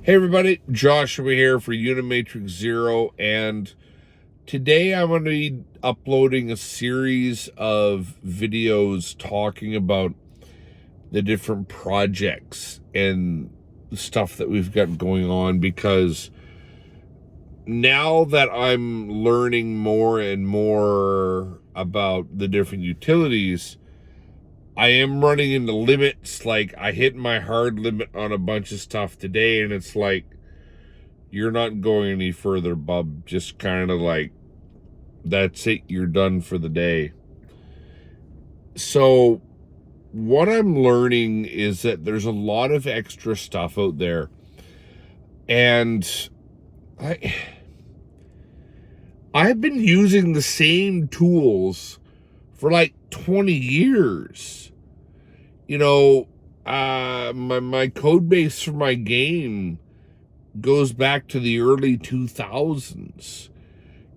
Hey everybody, Joshua here for Unimatrix Zero, and today I'm going to be uploading a series of videos talking about the different projects and stuff that we've got going on, because now that I'm learning more and more about the different utilities, I am running into limits. Like, I hit my hard limit on a bunch of stuff today, and it's like, you're not going any further, bub. Just kind of like, that's it. You're done for the day. So what I'm learning is that there's a lot of extra stuff out there. And I, I've been using the same tools for like 20 years. You know, my code base for my game goes back to the early 2000s.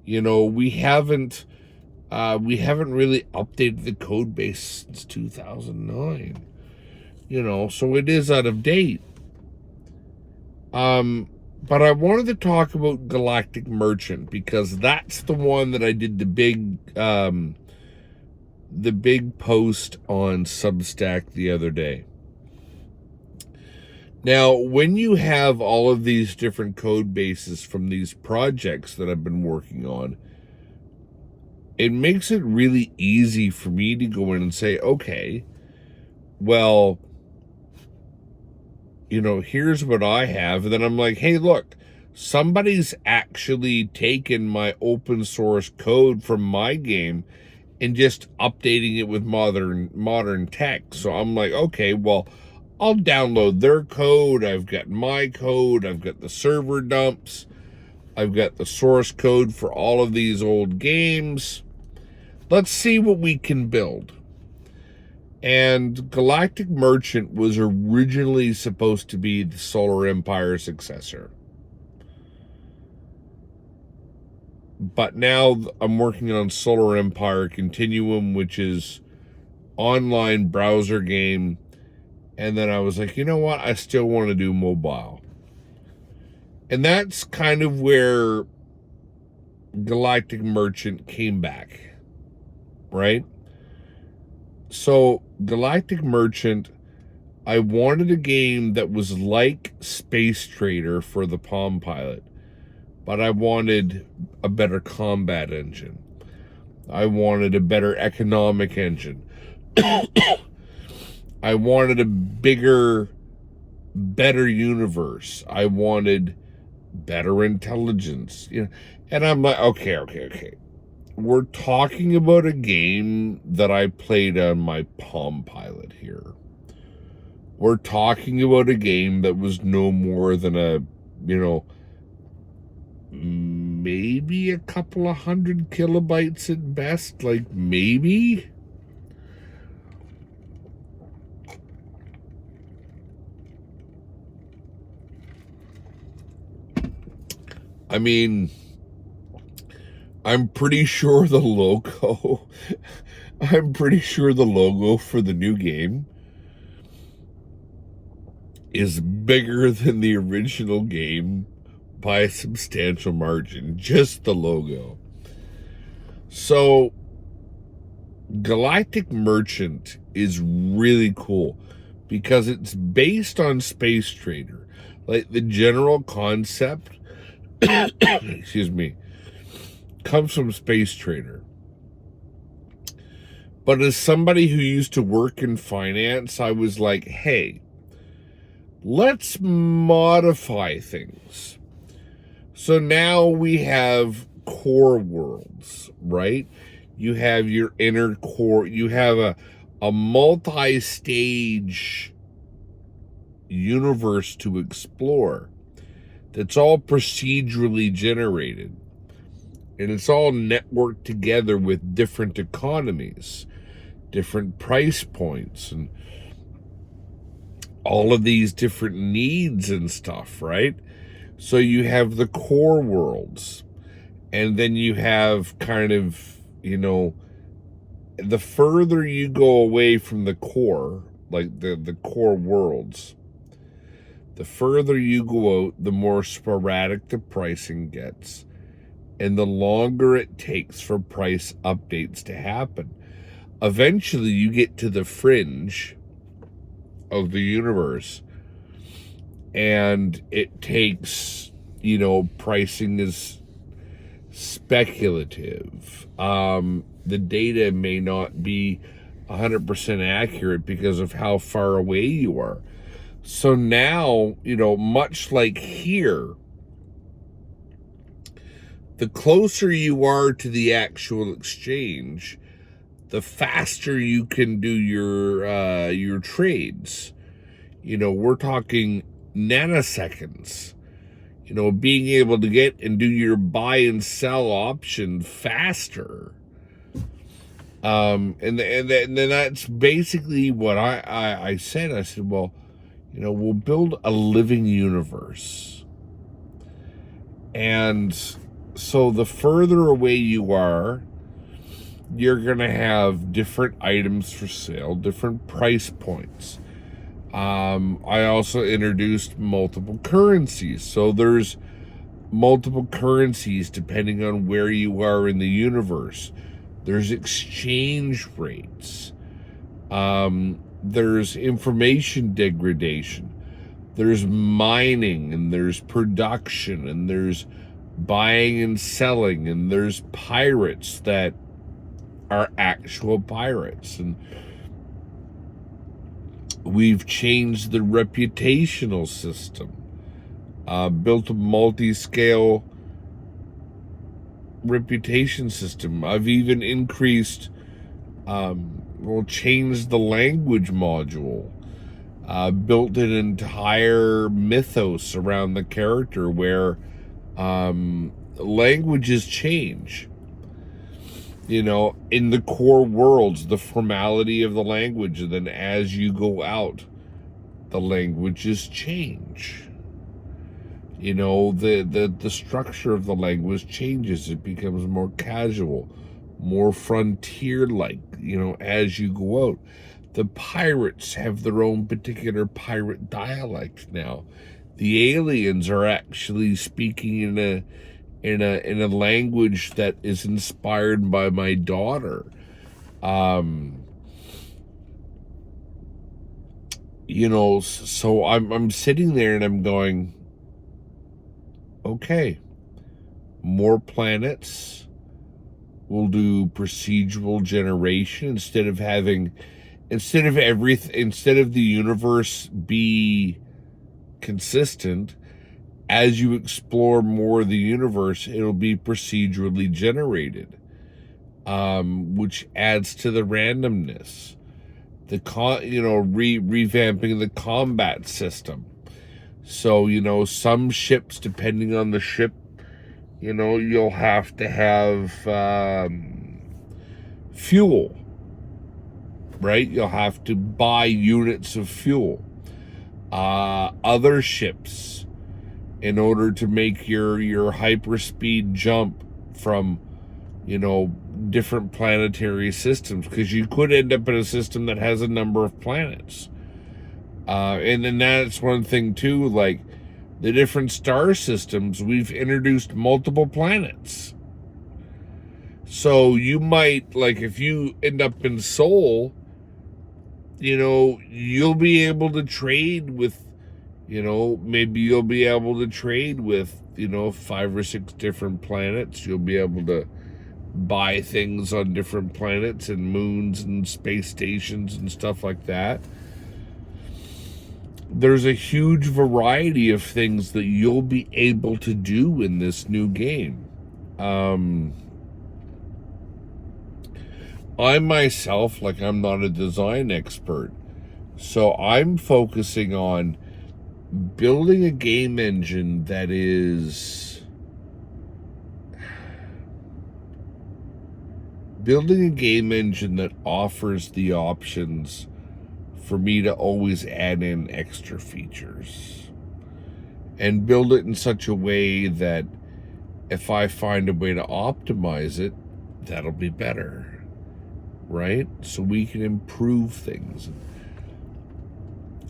You know, we haven't really updated the code base since 2009. You know, so it is out of date. But I wanted to talk about Galactic Merchant because that's the one that I did the big post on Substack the other day. Now, when you have all of these different code bases from these projects that I've been working on, it makes it really easy for me to go in and say, okay, well, you know, here's what I have. And then I'm like, hey, look, somebody's actually taken my open source code from my game and just updating it with modern tech. So I'm like, okay, well, I'll download their code. I've got my code. I've got the server dumps. I've got the source code for all of these old games. Let's see what we can build. And Galactic Merchant was originally supposed to be the Solar Empire successor. But now I'm working on Solar Empire Continuum, which is online browser game. And then I was like, you know what? I still want to do mobile. And that's kind of where Galactic Merchant came back, right? So Galactic Merchant, I wanted a game that was like Space Trader for the Palm Pilot, but I wanted a better combat engine. I wanted a better economic engine. I wanted a bigger, better universe. I wanted better intelligence. You know, and I'm like, okay. We're talking about a game that I played on my Palm Pilot here. We're talking about a game that was no more than maybe a couple of 100 kilobytes at best, like maybe. I mean, I'm pretty sure the logo, I'm pretty sure the logo for the new game is bigger than the original game by a substantial margin, just the logo. So Galactic Merchant is really cool because it's based on Space Trader. Like, the general concept, excuse me, comes from Space Trader. But as somebody who used to work in finance, I was like, hey, let's modify things. So now we have core worlds, right? You have your inner core. You have a multi-stage universe to explore that's all procedurally generated. And it's all networked together with different economies, different price points, and all of these different needs and stuff, right? So you have the core worlds, and then you have kind of, the further you go away from the core, like the core worlds, The further you go out, the more sporadic the pricing gets, and the longer it takes for price updates to happen. Eventually, you get to the fringe of the universe, and it takes, pricing is speculative. The data may not be 100% accurate because of how far away you are. So now, much like here, the closer you are to the actual exchange, the faster you can do your trades. We're talking nanoseconds. Being able to get and do your buy and sell option faster. And then that's basically what I said. I said, well, we'll build a living universe. And so the further away you are, you're going to have different items for sale, different price points. I also introduced multiple currencies. So there's multiple currencies depending on where you are in the universe. There's exchange rates. There's information degradation. There's mining, and there's production, and there's buying and selling, and there's pirates that are actual pirates. And we've changed the reputational system, built a multi-scale reputation system. I've even increased, changed the language module, built an entire mythos around the character where languages change. In the core worlds, the formality of the language, and then as you go out, the languages change. The structure of the language changes. It becomes more casual, more frontier-like, as you go out. The pirates have their own particular pirate dialect now. The aliens are actually speaking in a language that is inspired by my daughter. So I'm sitting there and I'm going, okay, more planets. We'll do procedural generation instead of the universe be consistent. As you explore more of the universe, it'll be procedurally generated, which adds to the randomness. Revamping the combat system. So, some ships, depending on the ship, you'll have to have fuel, right? You'll have to buy units of fuel. Other ships, in order to make your hyperspeed jump from, different planetary systems, because you could end up in a system that has a number of planets. And then that's one thing too, like the different star systems, we've introduced multiple planets. So you might, like, if you end up in Sol, you'll be able to trade with, maybe you'll be able to trade with, 5 or 6 different planets. You'll be able to buy things on different planets and moons and space stations and stuff like that. There's a huge variety of things that you'll be able to do in this new game. I myself, I'm not a design expert, so I'm focusing on building a game engine that is offers the options for me to always add in extra features, and build it in such a way that if I find a way to optimize it, that'll be better, right? So we can improve things.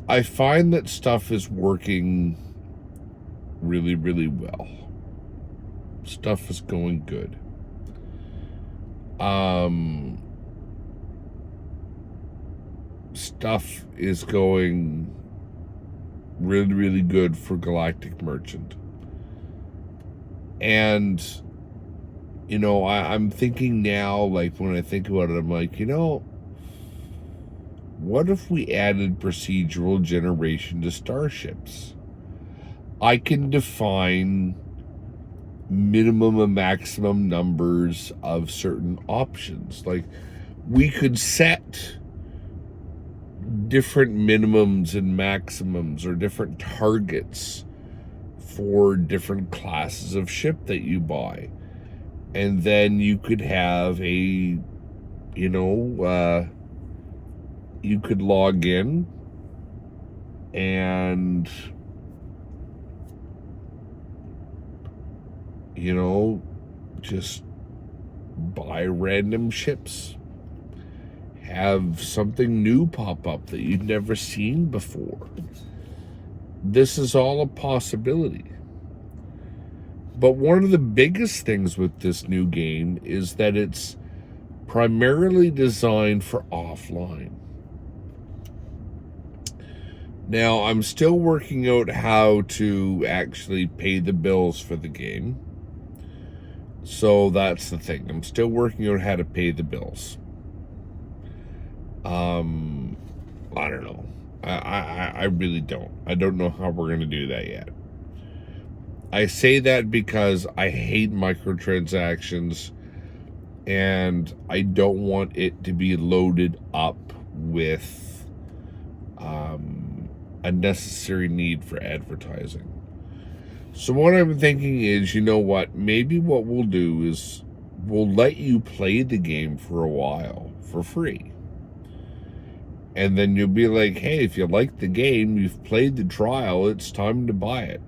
I find that stuff is working really, really well. Stuff is going good. Stuff is going really, really good for Galactic Merchant. And, you know, I'm thinking now, like, when I think about it, I'm like, you know, what if we added procedural generation to starships? I can define minimum and maximum numbers of certain options. Like, we could set different minimums and maximums or different targets for different classes of ship that you buy. And then you could have a, you know, you could log in and, you know, just buy random ships. Have something new pop up that you've never seen before. This is all a possibility. But one of the biggest things with this new game is that it's primarily designed for offline. Now, I'm still working out how to actually pay the bills for the game. So that's the thing. I'm still working out how to pay the bills. I don't know. I really don't. I don't know how we're going to do that yet. I say that because I hate microtransactions and I don't want it to be loaded up with unnecessary need for advertising. So what I'm thinking is, you know what, maybe what we'll do is we'll let you play the game for a while for free. And then you'll be like, hey, if you like the game, you've played the trial, it's time to buy it.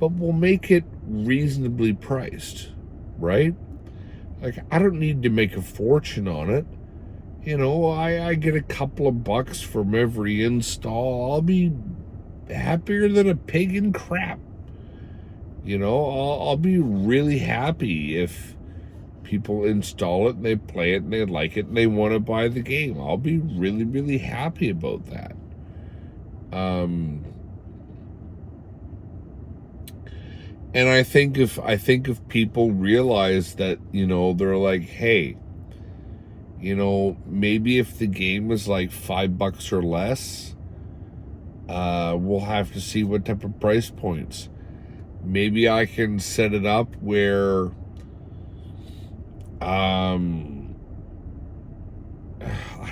But we'll make it reasonably priced, right? Like, I don't need to make a fortune on it. You know, I get a couple of bucks from every install. I'll be happier than a pig in crap. You know, I'll be really happy if people install it and they play it and they like it and they want to buy the game. I'll be really, really happy about that. And I think if people realize that, you know, they're like, hey, you know, maybe if the game is like $5 or less, we'll have to see what type of price points. Maybe I can set it up where I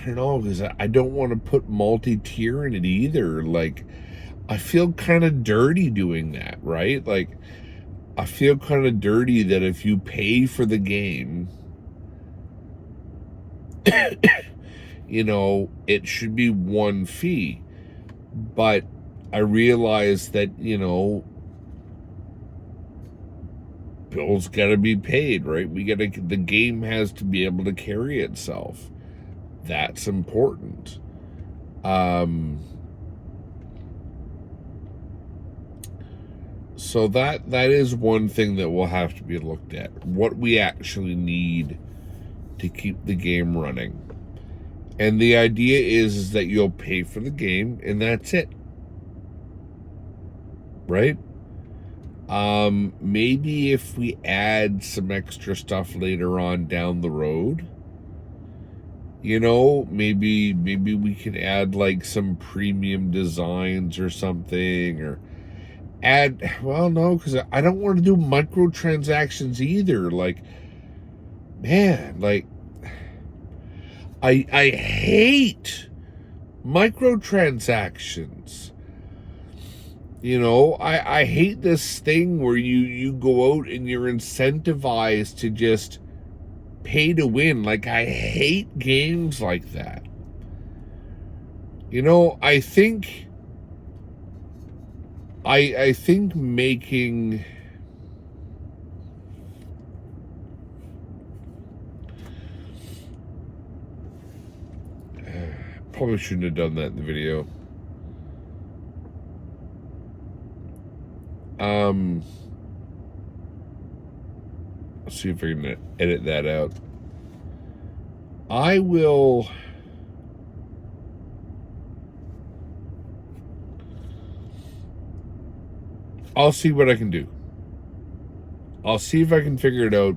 don't know, because I don't want to put multi-tier in it either. Like, I feel kind of dirty doing that, right? Like, I feel kind of dirty that if you pay for the game, you know, it should be one fee. But I realize that, you know, bills got to be paid, right? The game has to be able to carry itself. That's important. So that is one thing that will have to be looked at. What we actually need to keep the game running. And the idea is that you'll pay for the game and that's it. Right? Maybe if we add some extra stuff later on down the road, you know, maybe we can add like some premium designs or something, or add, well, no, because I don't want to do microtransactions either. Like, man, like, I hate microtransactions. You know, I hate this thing where you go out and you're incentivized to just pay to win. Like, I hate games like that. You know, I think making probably shouldn't have done that in the video. Let's see if I can edit that out. I will. I'll see what I can do. I'll see if I can figure it out.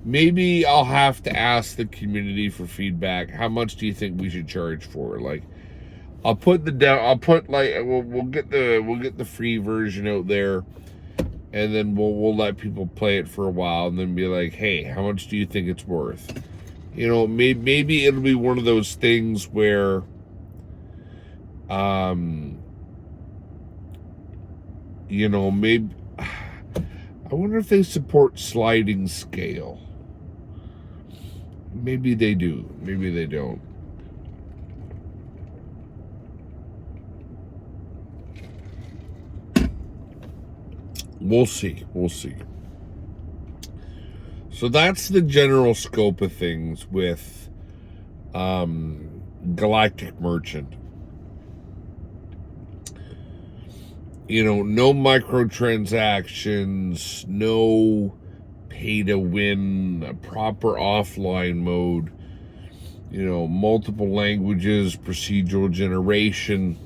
Maybe I'll have to ask the community for feedback. How much do you think we should charge for? Like, I'll put we'll get the free version out there, and then we'll let people play it for a while, and then be like, hey, how much do you think it's worth? You know, maybe it'll be one of those things where, you know, maybe I wonder if they support sliding scale. Maybe they do. Maybe they don't. We'll see. We'll see. So that's the general scope of things with Galactic Merchant. You know, no microtransactions, no pay to win, a proper offline mode, you know, multiple languages, procedural generation,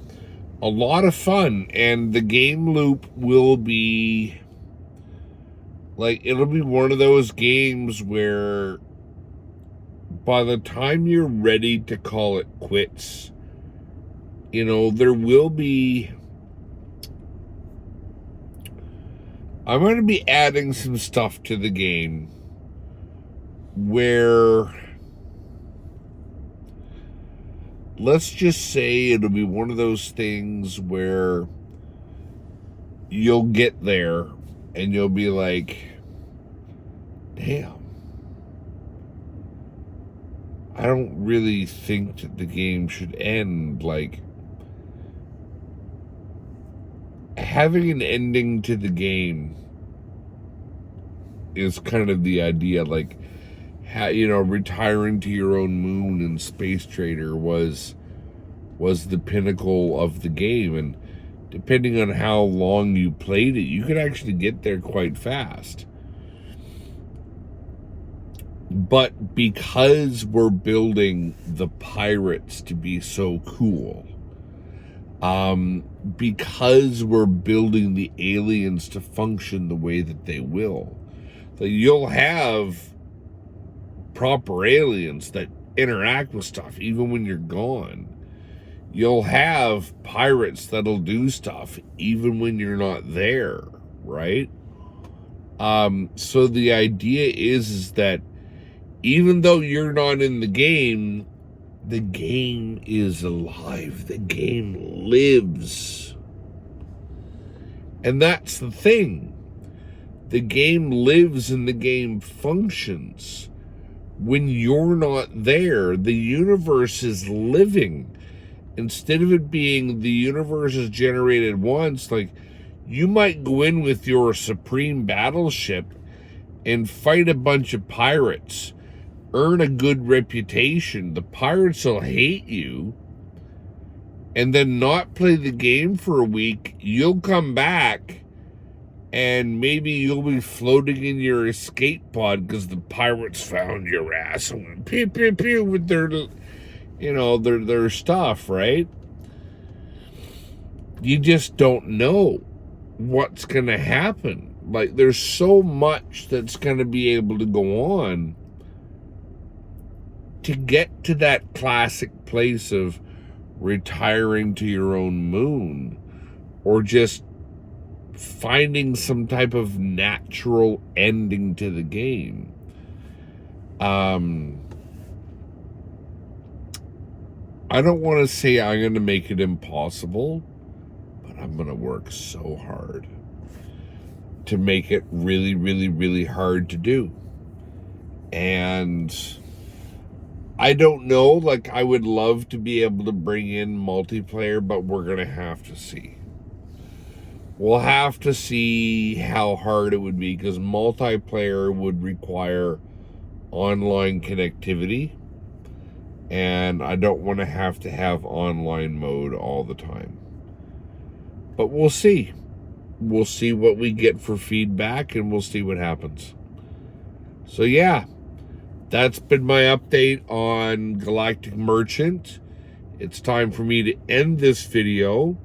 a lot of fun. And the game loop will be like, it'll be one of those games where by the time you're ready to call it quits, you know, there will be, I'm going to be adding some stuff to the game where, let's just say it'll be one of those things where you'll get there and you'll be like, damn, I don't really think that the game should end. Like, having an ending to the game is kind of the idea. Like, you know, retiring to your own moon in Space Trader was the pinnacle of the game, and depending on how long you played it, you could actually get there quite fast. But because we're building the pirates to be so cool, because we're building the aliens to function the way that they will, that you'll have proper aliens that interact with stuff even when you're gone. You'll have pirates that'll do stuff even when you're not there, right? So the idea is that even though you're not in the game is alive. The game lives. And that's the thing. The game lives and the game functions. When you're not there, the universe is living. Instead of it being the universe is generated once, like, you might go in with your supreme battleship and fight a bunch of pirates, earn a good reputation. The pirates will hate you, and then not play the game for a week. You'll come back, and maybe you'll be floating in your escape pod because the pirates found your ass and went pew pew pew with their, you know, their stuff, right? You just don't know what's gonna happen. Like, there's so much that's gonna be able to go on to get to that classic place of retiring to your own moon, or just finding some type of natural ending to the game. I don't want to say I'm going to make it impossible, but I'm going to work so hard to make it really, really, really hard to do. And I don't know, like, I would love to be able to bring in multiplayer, but we're going to have to see. We'll have to see how hard it would be, because multiplayer would require online connectivity, and I don't want to have online mode all the time. But we'll see. we'll see what we get for feedback, and we'll see what happens. So yeah, that's been my update on Galactic Merchant. It's time for me to end this video.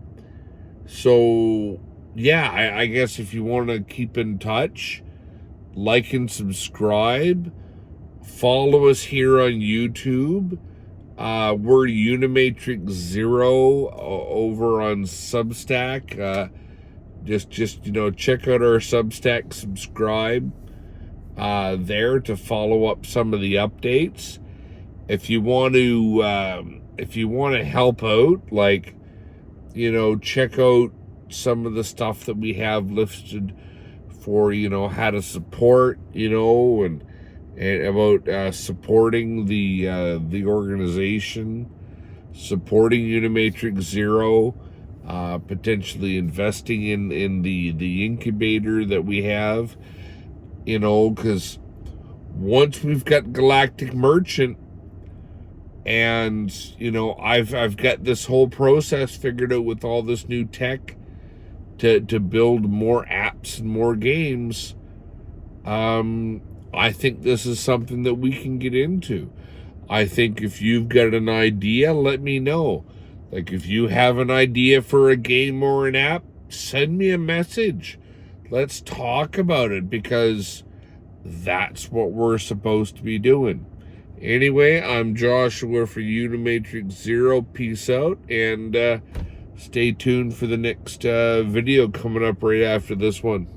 So yeah, I guess if you want to keep in touch, like and subscribe. Follow us here on YouTube. We're Unimatrix Zero over on Substack. Just check out our Substack, subscribe there to follow up some of the updates. If you want to help out, like, check out some of the stuff that we have listed for, how to support, and about supporting the organization, supporting Unimatrix Zero, potentially investing in the incubator that we have, because once we've got Galactic Merchant, and I've got this whole process figured out with all this new tech to build more apps and more games. I think this is something that we can get into. I think if you've got an idea, let me know. Like, if you have an idea for a game or an app, send me a message. Let's talk about it, because that's what we're supposed to be doing. Anyway, I'm Joshua for Unimatrix Zero. Peace out, and stay tuned for the next video coming up right after this one.